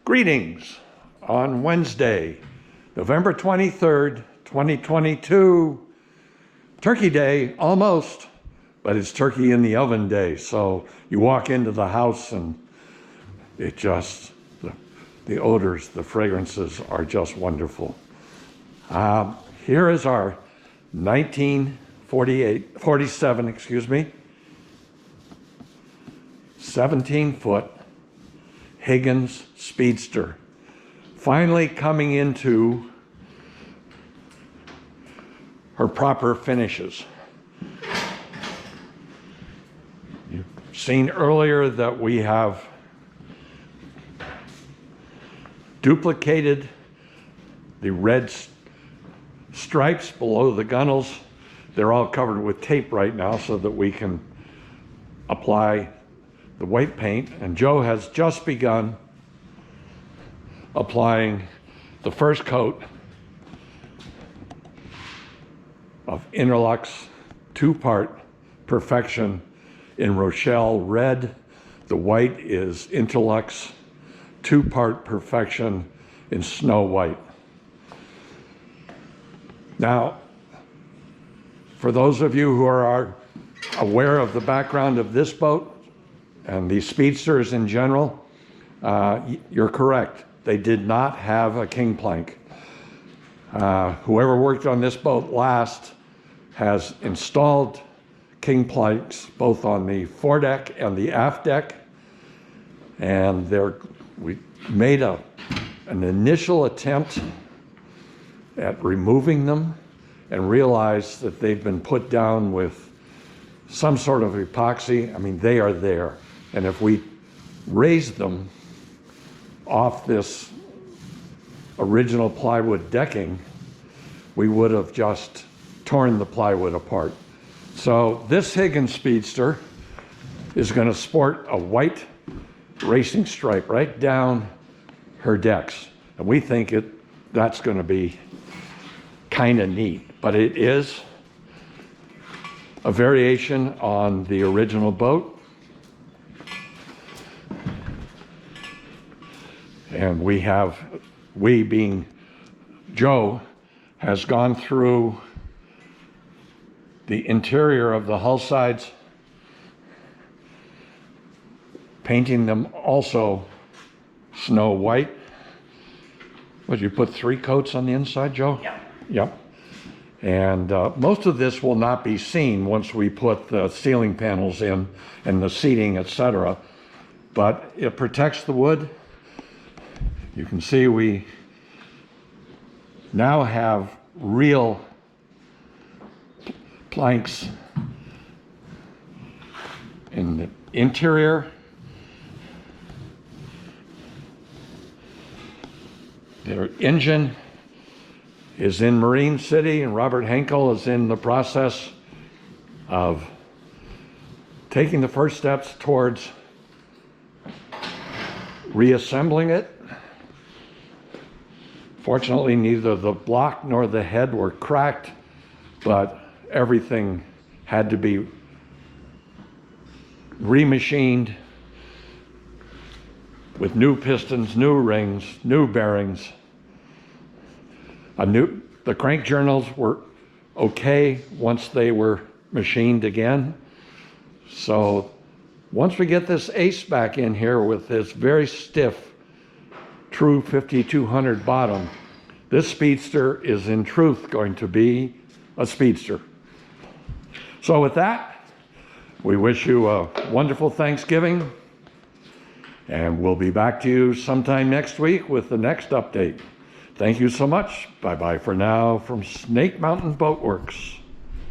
Greetings on Wednesday, November 23rd, 2022. Turkey Day, almost, but it's turkey in the oven day. So you walk into the house and it just, the odors, the fragrances are just wonderful. Here is our 47, 17-foot Higgins Speedster. Finally coming into her proper finishes. You've seen earlier that we have duplicated the red stripes below the gunnels. They're all covered with tape right now so that we can apply the white paint, and Joe has just begun applying the first coat of Interlux two-part perfection in Rochelle red. The white is Interlux two-part perfection in snow white. Now, for those of you who are aware of the background of this boat and the Speedsters in general, you're correct. They did not have a king plank. Whoever worked on this boat last has installed king planks both on the foredeck and the aft deck, and we made an initial attempt at removing them and realized that they've been put down with some sort of epoxy. I mean, they are there. And if we raised them off this original plywood decking, we would have just torn the plywood apart. So this Higgins Speedster is going to sport a white racing stripe right down her decks. And we think that's going to be kind of neat. But it is a variation on the original boat. And we being Joe, has gone through the interior of the hull sides, painting them also snow white. Would you put 3 coats on the inside, Joe? Yeah. Yep. And most of this will not be seen once we put the ceiling panels in and the seating, etc. But it protects the wood. You can see we now have real planks in the interior. Their engine is in Marine City, and Robert Henkel is in the process of taking the first steps towards reassembling it. Fortunately, neither the block nor the head were cracked, but everything had to be remachined with new pistons, new rings, new bearings. The crank journals were okay once they were machined again. So once we get this ace back in here with this very stiff, true 5200 bottom, this Speedster is in truth going to be a Speedster. So with that, we wish you a wonderful Thanksgiving, and we'll be back to you sometime next week with the next update. Thank you so much. Bye-bye for now from Snake Mountain Boat Works.